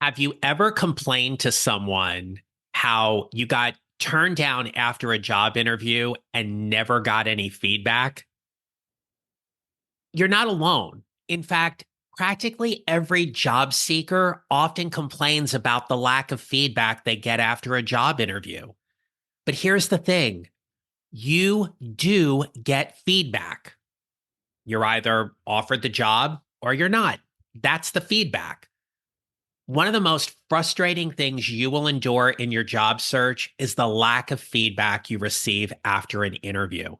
Have you ever complained to someone how you got turned down after a job interview and never got any feedback? You're not alone. In fact, practically every job seeker often complains about the lack of feedback they get after a job interview. But here's the thing, you do get feedback. You're either offered the job or you're not. That's the feedback. One of the most frustrating things you will endure in your job search is the lack of feedback you receive after an interview.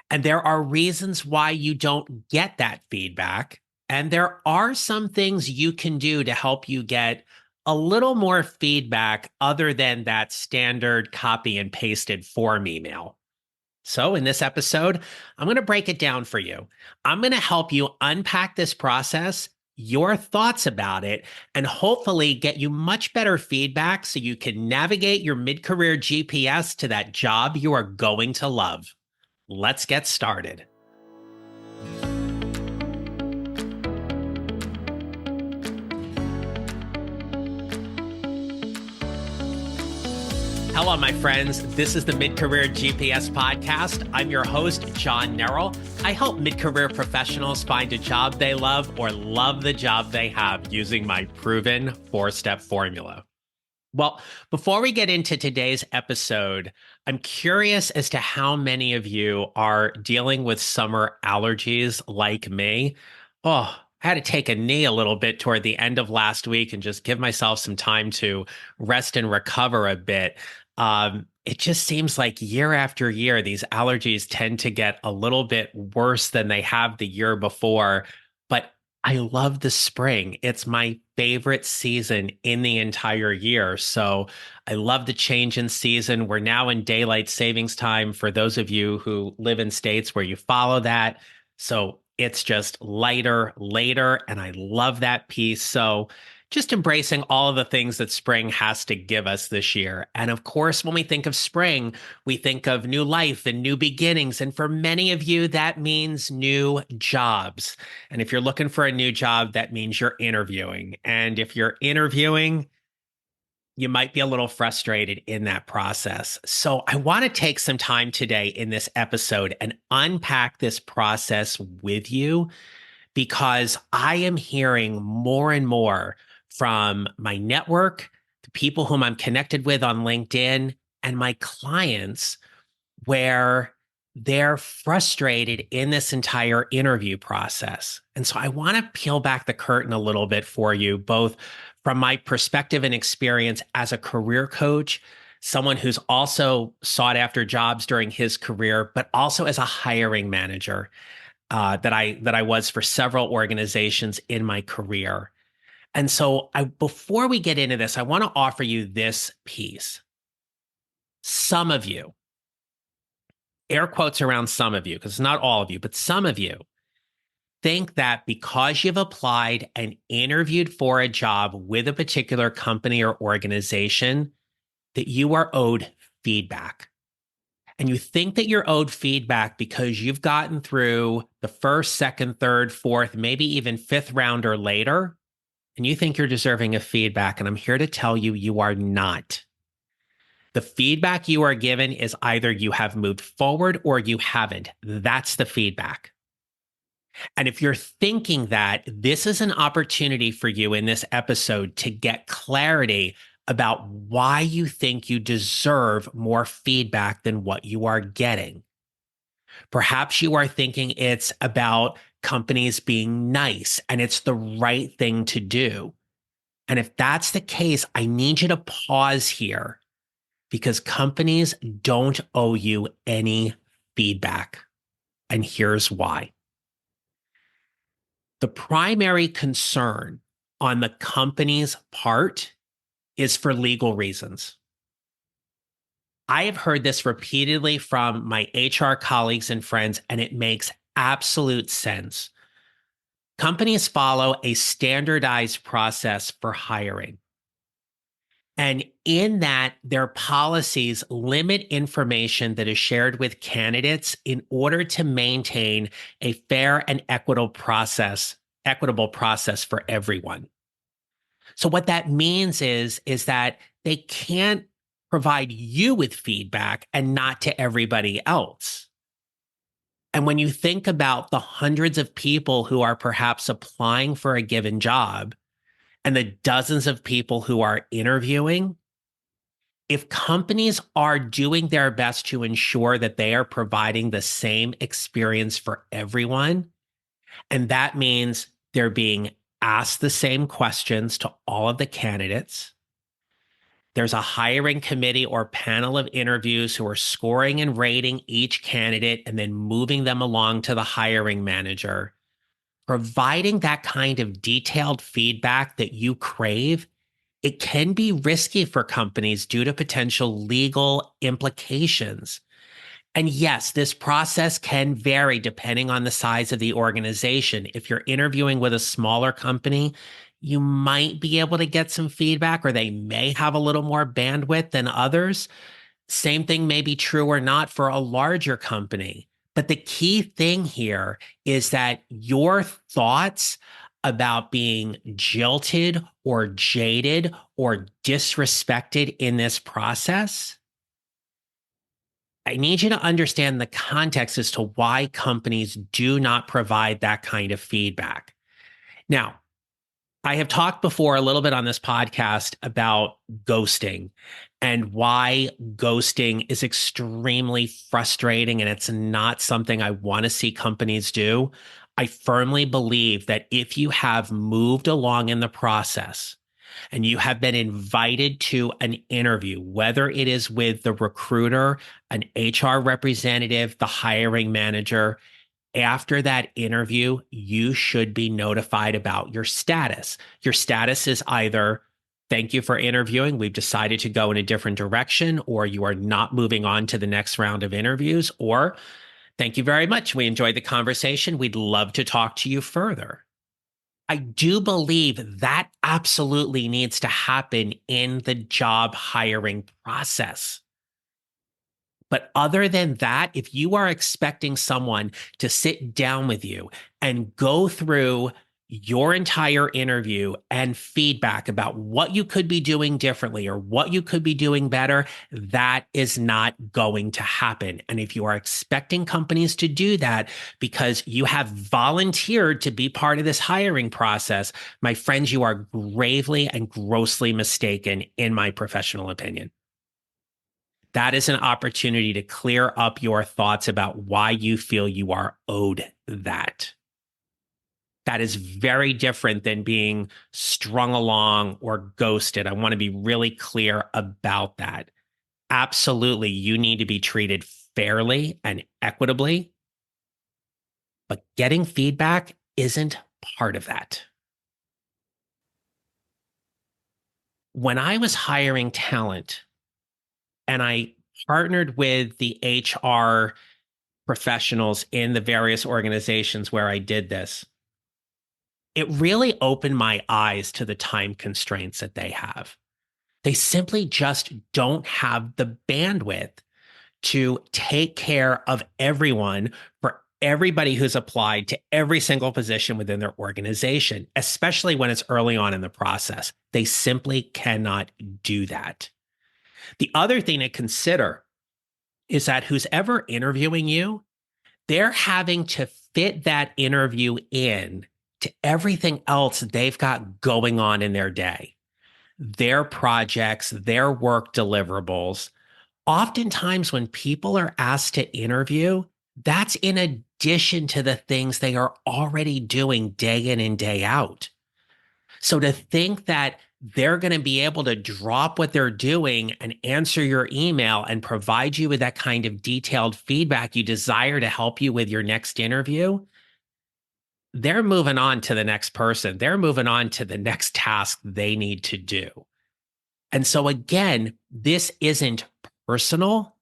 And there are reasons why you don't get that feedback. And there are some things you can do to help you get a little more feedback other than that standard copy and pasted form email. So, in this episode, I'm going to break it down for you. I'm going to help you unpack this process, your thoughts about it, and hopefully get you much better feedback so you can navigate your mid career GPS to that job you are going to love. Let's get started. Hello, my friends. This is the Mid-Career GPS podcast. I'm your host, John Nerrell. I help mid-career professionals find a job they love or love the job they have using my proven four-step formula. Well, before we get into today's episode, I'm curious as to how many of you are dealing with summer allergies like me. Oh, I had to take a knee a little bit toward the end of last week and just give myself some time to rest and recover a bit. It just seems like year after year, these allergies tend to get a little bit worse than they have the year before. But I love the spring. It's my favorite season in the entire year. So I love the change in season. We're now in daylight savings time for those of you who live in states where you follow that. So it's just lighter, later, and I love that piece. So just embracing all of the things that spring has to give us this year. And of course, when we think of spring, we think of new life and new beginnings. And for many of you, that means new jobs. And if you're looking for a new job, that means you're interviewing. And if you're interviewing, you might be a little frustrated in that process. So I want to take some time today in this episode and unpack this process with you because I am hearing more and more from my network, the people whom I'm connected with on LinkedIn, and my clients where they're frustrated in this entire interview process. And so I want to peel back the curtain a little bit for you, both from my perspective and experience as a career coach, someone who's also sought after jobs during his career, but also as a hiring manager that I was for several organizations in my career. And so before we get into this, I want to offer you this piece. Some of you, air quotes around some of you, because it's not all of you, but some of you think that because you've applied and interviewed for a job with a particular company or organization, that you are owed feedback. And you think that you're owed feedback because you've gotten through the first, second, third, fourth, maybe even fifth round or later, and you think you're deserving of feedback. And I'm here to tell you, you are not. The feedback you are given is either you have moved forward or you haven't. That's the feedback. And if you're thinking that, this is an opportunity for you in this episode to get clarity about why you think you deserve more feedback than what you are getting. Perhaps you are thinking it's about companies being nice and it's the right thing to do. And if that's the case, I need you to pause here because companies don't owe you any feedback. And here's why. The primary concern on the company's part is for legal reasons. I have heard this repeatedly from my HR colleagues and friends, and it makes absolute sense. Companies follow a standardized process for hiring. And in that, their policies limit information that is shared with candidates in order to maintain a fair and equitable process for everyone. So what that means is that they can't provide you with feedback and not to everybody else. And when you think about the hundreds of people who are perhaps applying for a given job and the dozens of people who are interviewing, if companies are doing their best to ensure that they are providing the same experience for everyone, and that means they're being asked the same questions to all of the candidates, there's a hiring committee or panel of interviews who are scoring and rating each candidate and then moving them along to the hiring manager. Providing that kind of detailed feedback that you crave, it can be risky for companies due to potential legal implications. And yes, this process can vary depending on the size of the organization. If you're interviewing with a smaller company, you might be able to get some feedback, or they may have a little more bandwidth than others. Same thing may be true or not for a larger company. But the key thing here is that your thoughts about being jilted or jaded or disrespected in this process, I need you to understand the context as to why companies do not provide that kind of feedback. Now, I have talked before a little bit on this podcast about ghosting and why ghosting is extremely frustrating and it's not something I want to see companies do. I firmly believe that if you have moved along in the process and you have been invited to an interview, whether it is with the recruiter, an HR representative, the hiring manager, after that interview, you should be notified about your status. Your status is either, thank you for interviewing, we've decided to go in a different direction, or you are not moving on to the next round of interviews, or thank you very much, we enjoyed the conversation, we'd love to talk to you further. I do believe that absolutely needs to happen in the job hiring process. But other than that, if you are expecting someone to sit down with you and go through your entire interview and feedback about what you could be doing differently or what you could be doing better, that is not going to happen. And if you are expecting companies to do that because you have volunteered to be part of this hiring process, my friends, you are gravely and grossly mistaken, in my professional opinion. That is an opportunity to clear up your thoughts about why you feel you are owed that. That is very different than being strung along or ghosted. I want to be really clear about that. Absolutely, you need to be treated fairly and equitably, but getting feedback isn't part of that. When I was hiring talent and I partnered with the HR professionals in the various organizations where I did this, it really opened my eyes to the time constraints that they have. They simply just don't have the bandwidth to take care of everyone for everybody who's applied to every single position within their organization, especially when it's early on in the process. They simply cannot do that. The other thing to consider is that who's ever interviewing you, they're having to fit that interview in to everything else they've got going on in their day, their projects, their work deliverables. Oftentimes, when people are asked to interview, that's in addition to the things they are already doing day in and day out. So to think that they're going to be able to drop what they're doing and answer your email and provide you with that kind of detailed feedback you desire to help you with your next interview, they're moving on to the next person. They're moving on to the next task they need to do. And so again, this isn't personal,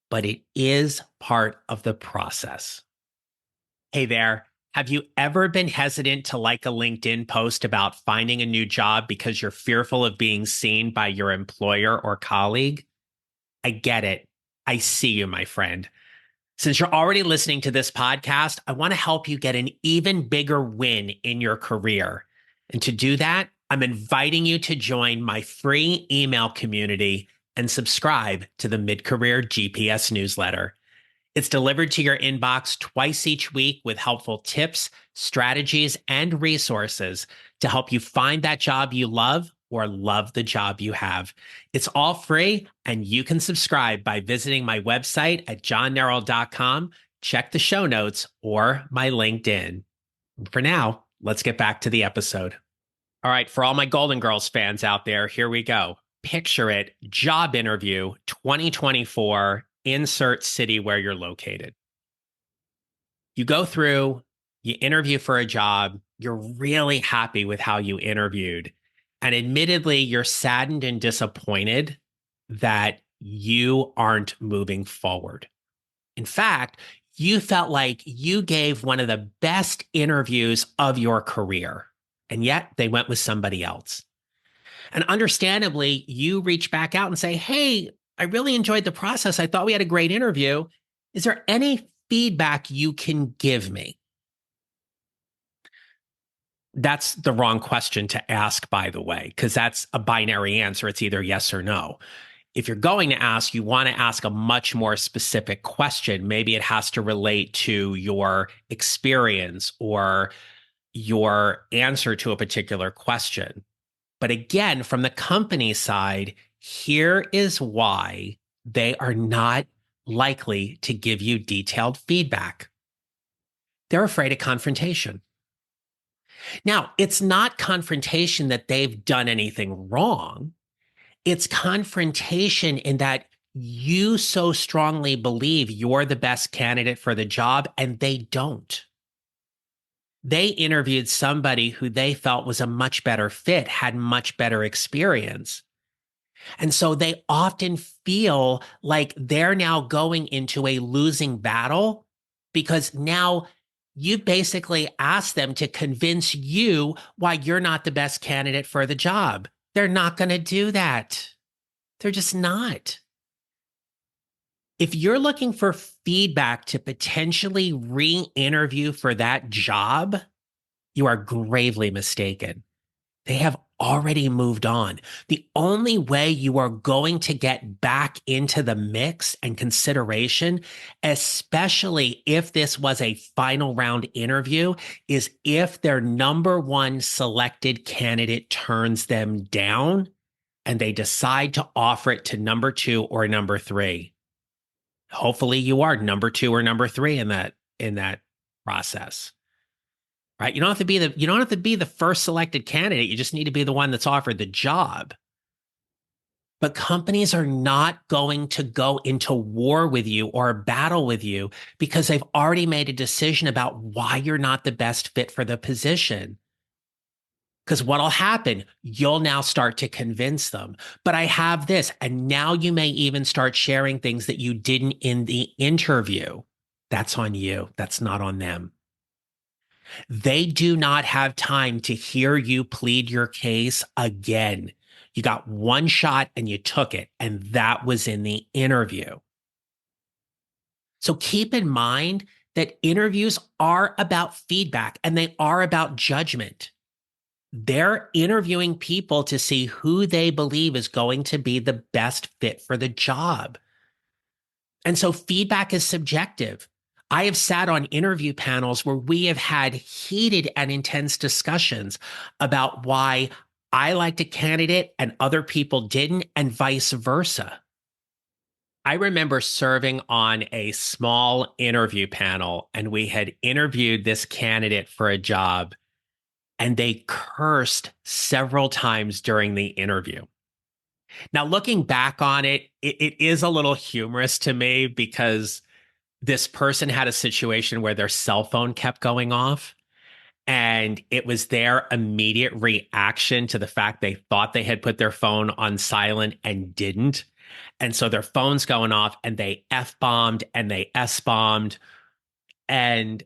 but it is part of the process. Hey there. Have you ever been hesitant to like a LinkedIn post about finding a new job because you're fearful of being seen by your employer or colleague? I get it. I see you, my friend. Since you're already listening to this podcast, I want to help you get an even bigger win in your career. And to do that, I'm inviting you to join my free email community and subscribe to the Mid-Career GPS newsletter. It's delivered to your inbox twice each week with helpful tips, strategies, and resources to help you find that job you love or love the job you have. It's all free, and you can subscribe by visiting my website at johnneral.com. Check the show notes or my LinkedIn. For now, let's get back to the episode. All right, for all my Golden Girls fans out there, here we go. Picture it, job interview 2024, insert city where you're located. You go through, you interview for a job, you're really happy with how you interviewed. And admittedly, you're saddened and disappointed that you aren't moving forward. In fact, you felt like you gave one of the best interviews of your career, and yet they went with somebody else. And understandably, you reach back out and say, hey, I really enjoyed the process. I thought we had a great interview. Is there any feedback you can give me? That's the wrong question to ask, by the way, because that's a binary answer. It's either yes or no. If you're going to ask, you want to ask a much more specific question. Maybe it has to relate to your experience or your answer to a particular question. But again, from the company side, here is why they are not likely to give you detailed feedback. They're afraid of confrontation. Now, it's not confrontation that they've done anything wrong. It's confrontation in that you so strongly believe you're the best candidate for the job, and they don't. They interviewed somebody who they felt was a much better fit, had much better experience. And so they often feel like they're now going into a losing battle because now you basically asked them to convince you why you're not the best candidate for the job. They're not going to do that. They're just not. If you're looking for feedback to potentially re-interview for that job, you are gravely mistaken. They have already moved on. The only way you are going to get back into the mix and consideration, especially if this was a final round interview, is if their number one selected candidate turns them down and they decide to offer it to number two or number three. Hopefully you are number two or number three in that process. Right? You don't have to be the first selected candidate. You just need to be the one that's offered the job. But companies are not going to go into war with you or battle with you because they've already made a decision about why you're not the best fit for the position. Because what'll happen, you'll now start to convince them. But I have this, and now you may even start sharing things that you didn't in the interview. That's on you. That's not on them. They do not have time to hear you plead your case again. You got one shot and you took it, and that was in the interview. So keep in mind that interviews are about feedback and they are about judgment. They're interviewing people to see who they believe is going to be the best fit for the job. And so feedback is subjective. I have sat on interview panels where we have had heated and intense discussions about why I liked a candidate and other people didn't, and vice versa. I remember serving on a small interview panel, and we had interviewed this candidate for a job, and they cursed several times during the interview. Now, looking back on it, it is a little humorous to me because this person had a situation where their cell phone kept going off, and it was their immediate reaction to the fact they thought they had put their phone on silent and didn't. And so their phone's going off and they F-bombed and they S-bombed. And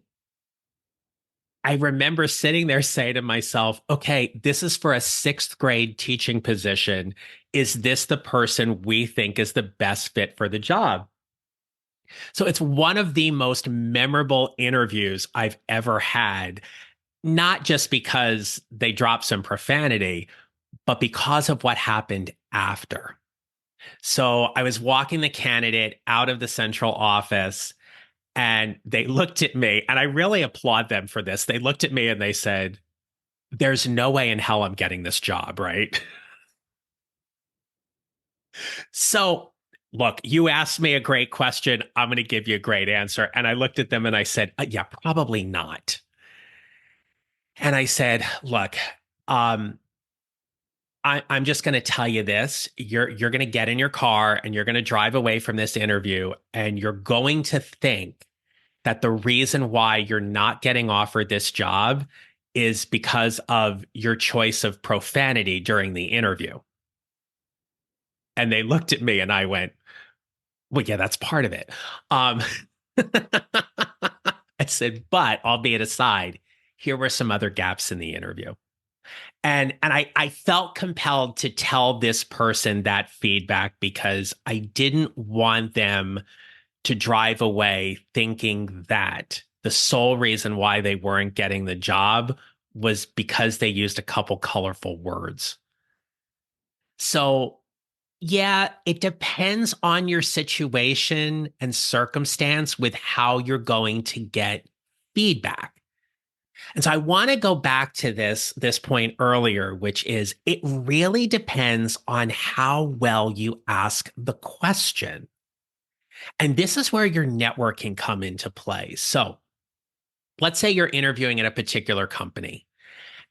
I remember sitting there saying to myself, okay, this is for a sixth grade teaching position. Is this the person we think is the best fit for the job? So it's one of the most memorable interviews I've ever had. not just because they dropped some profanity, but because of what happened after. So I was walking the candidate out of the central office and they looked at me, and I really applaud them for this. They looked at me and they said, "There's no way in hell I'm getting this job, right?" So, look, you asked me a great question. I'm going to give you a great answer. And I looked at them and I said, "Yeah, probably not." And I said, "Look, um, I'm just going to tell you this. You're going to get in your car and you're going to drive away from this interview, and you're going to think that the reason why you're not getting offered this job is because of your choice of profanity during the interview." And they looked at me and I went, "Well, yeah, that's part of it." Um, I said, "But albeit aside, here were some other gaps in the interview." And I felt compelled to tell this person that feedback because I didn't want them to drive away thinking that the sole reason why they weren't getting the job was because they used a couple colorful words. So, yeah, it depends on your situation and circumstance with how you're going to get feedback. And so I want to go back to this point earlier, which is it really depends on how well you ask the question. And this is where your network can come into play. So let's say you're interviewing at a particular company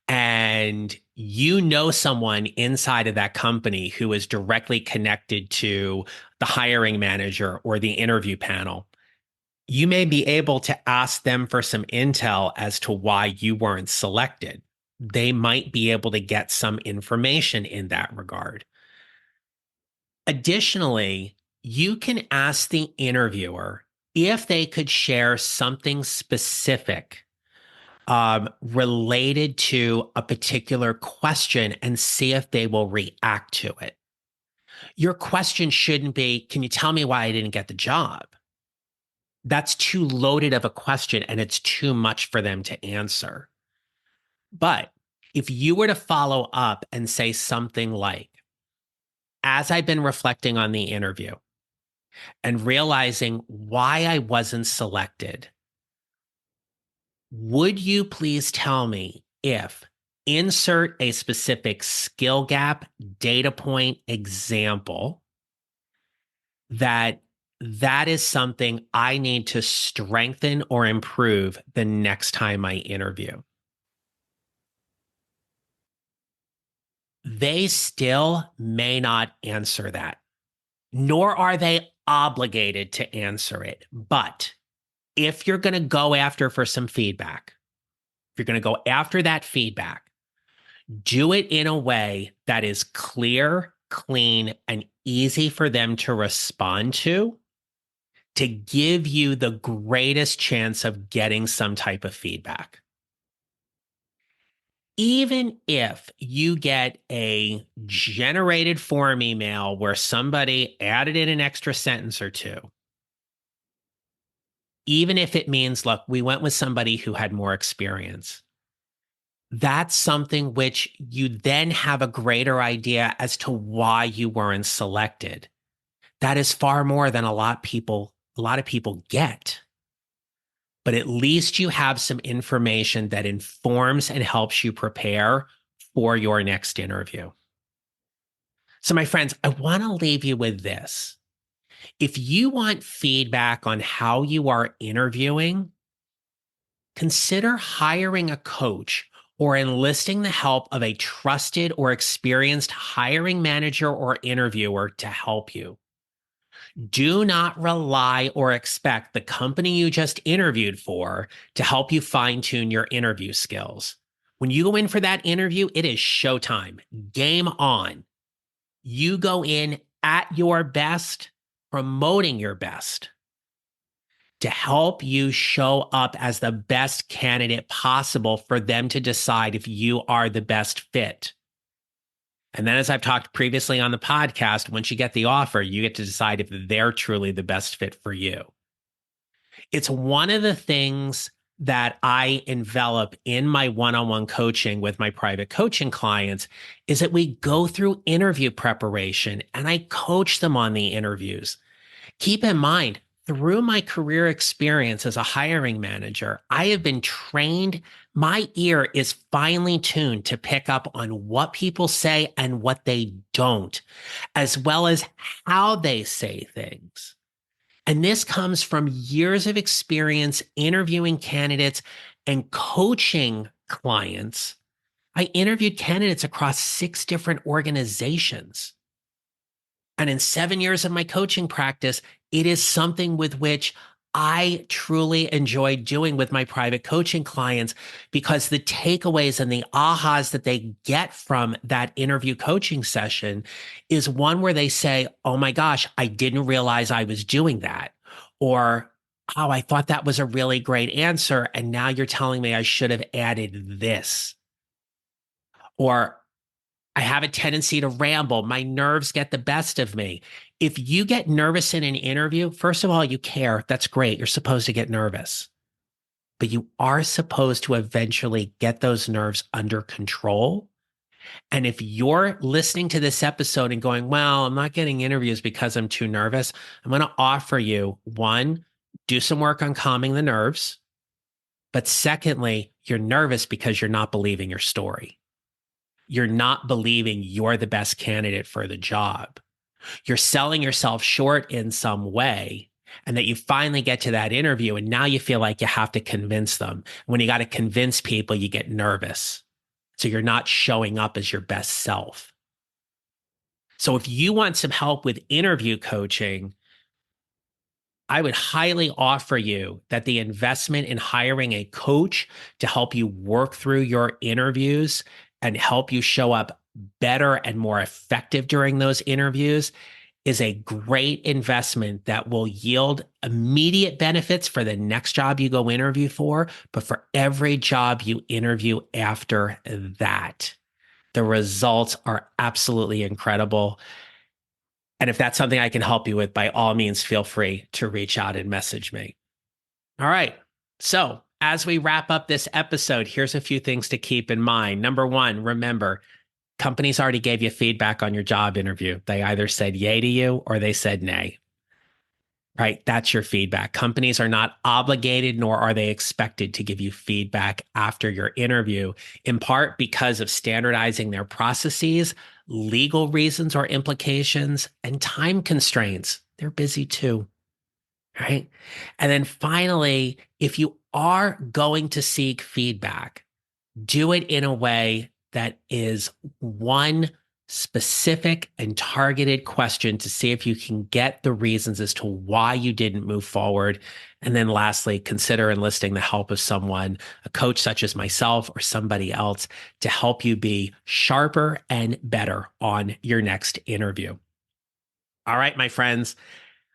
and you know someone inside of that company who is directly connected to the hiring manager or the interview panel. You may be able to ask them for some intel as to why you weren't selected. They might be able to get some information in that regard. Additionally, you can ask the interviewer if they could share something specific related to a particular question and see if they will react to it. Your question shouldn't be, "Can you tell me why I didn't get the job?" That's too loaded of a question and it's too much for them to answer. But if you were to follow up and say something like, "As I've been reflecting on the interview and realizing why I wasn't selected, would you please tell me if insert a specific skill gap, data point, example that is something I need to strengthen or improve the next time I interview?" They still may not answer that, nor are they obligated to answer it. But if you're going to go after for some feedback, if you're going to go after that feedback, do it in a way that is clear, clean, and easy for them to respond to give you the greatest chance of getting some type of feedback. Even if you get a generated form email where somebody added in an extra sentence or two, even if it means, "Look, we went with somebody who had more experience," that's something which you then have a greater idea as to why you weren't selected. That is far more than a lot of people get. But at least you have some information that informs and helps you prepare for your next interview. So, my friends, I want to leave you with this. If you want feedback on how you are interviewing, consider hiring a coach or enlisting the help of a trusted or experienced hiring manager or interviewer to help you. Do not rely or expect the company you just interviewed for to help you fine tune your interview skills. When you go in for that interview, it is showtime. Game on. You go in at your best, promoting your best to help you show up as the best candidate possible for them to decide if you are the best fit. And then, as I've talked previously on the podcast, once you get the offer, you get to decide if they're truly the best fit for you. It's one of the things that I envelop in my one-on-one coaching with my private coaching clients is that we go through interview preparation and I coach them on the interviews. Keep in mind, through my career experience as a hiring manager, I have been trained. My ear is finely tuned to pick up on what people say and what they don't, as well as how they say things. And this comes from years of experience interviewing candidates and coaching clients. I interviewed candidates across 6 different organizations. And in 7 years of my coaching practice, it is something with which I truly enjoy doing with my private coaching clients, because the takeaways and the ahas that they get from that interview coaching session is one where they say, oh my gosh, I didn't realize I was doing that. Or, oh, I thought that was a really great answer, and now you're telling me I should have added this. Or, I have a tendency to ramble. My nerves get the best of me. If you get nervous in an interview, first of all, you care. That's great. You're supposed to get nervous. But you are supposed to eventually get those nerves under control. And if you're listening to this episode and going, well, I'm not getting interviews because I'm too nervous, I'm going to offer you, one, do some work on calming the nerves. But secondly, you're nervous because you're not believing your story. You're not believing you're the best candidate for the job. You're selling yourself short in some way, and that you finally get to that interview and now you feel like you have to convince them. When you got to convince people, you get nervous. So you're not showing up as your best self. So if you want some help with interview coaching, I would highly offer you that the investment in hiring a coach to help you work through your interviews and help you show up better and more effective during those interviews is a great investment that will yield immediate benefits for the next job you go interview for, but for every job you interview after that. The results are absolutely incredible. And if that's something I can help you with, by all means, feel free to reach out and message me. All right. So as we wrap up this episode, here's a few things to keep in mind. Number one, remember, companies already gave you feedback on your job interview. They either said yay to you or they said nay. Right? That's your feedback. Companies are not obligated, nor are they expected to give you feedback after your interview, in part because of standardizing their processes, legal reasons or implications, and time constraints. They're busy too. Right? And then finally, if you are going to seek feedback, do it in a way that is one specific and targeted question to see if you can get the reasons as to why you didn't move forward. And then lastly, consider enlisting the help of someone, a coach such as myself or somebody else, to help you be sharper and better on your next interview. All right, my friends.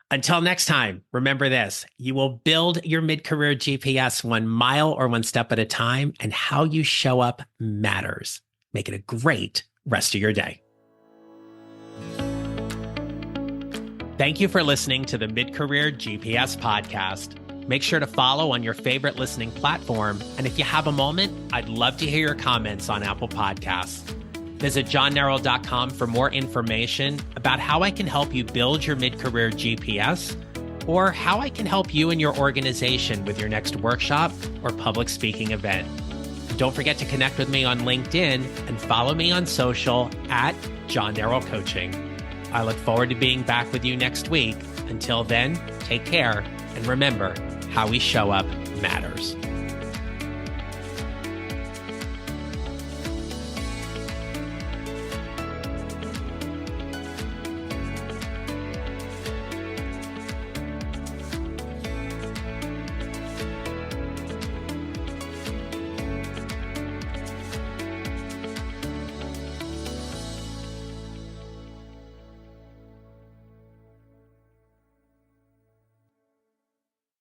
Until next time, remember this: you will build your mid-career GPS 1 mile or 1 step at a time, and how you show up matters. Make it a great rest of your day. Thank you for listening to the Mid-Career GPS podcast. Make sure to follow on your favorite listening platform. And if you have a moment, I'd love to hear your comments on Apple Podcasts. Visit johnnerrell.com for more information about how I can help you build your mid-career GPS, or how I can help you and your organization with your next workshop or public speaking event. Don't forget to connect with me on LinkedIn and follow me on social at John Nerrell Coaching. I look forward to being back with you next week. Until then, take care, and remember, how we show up matters.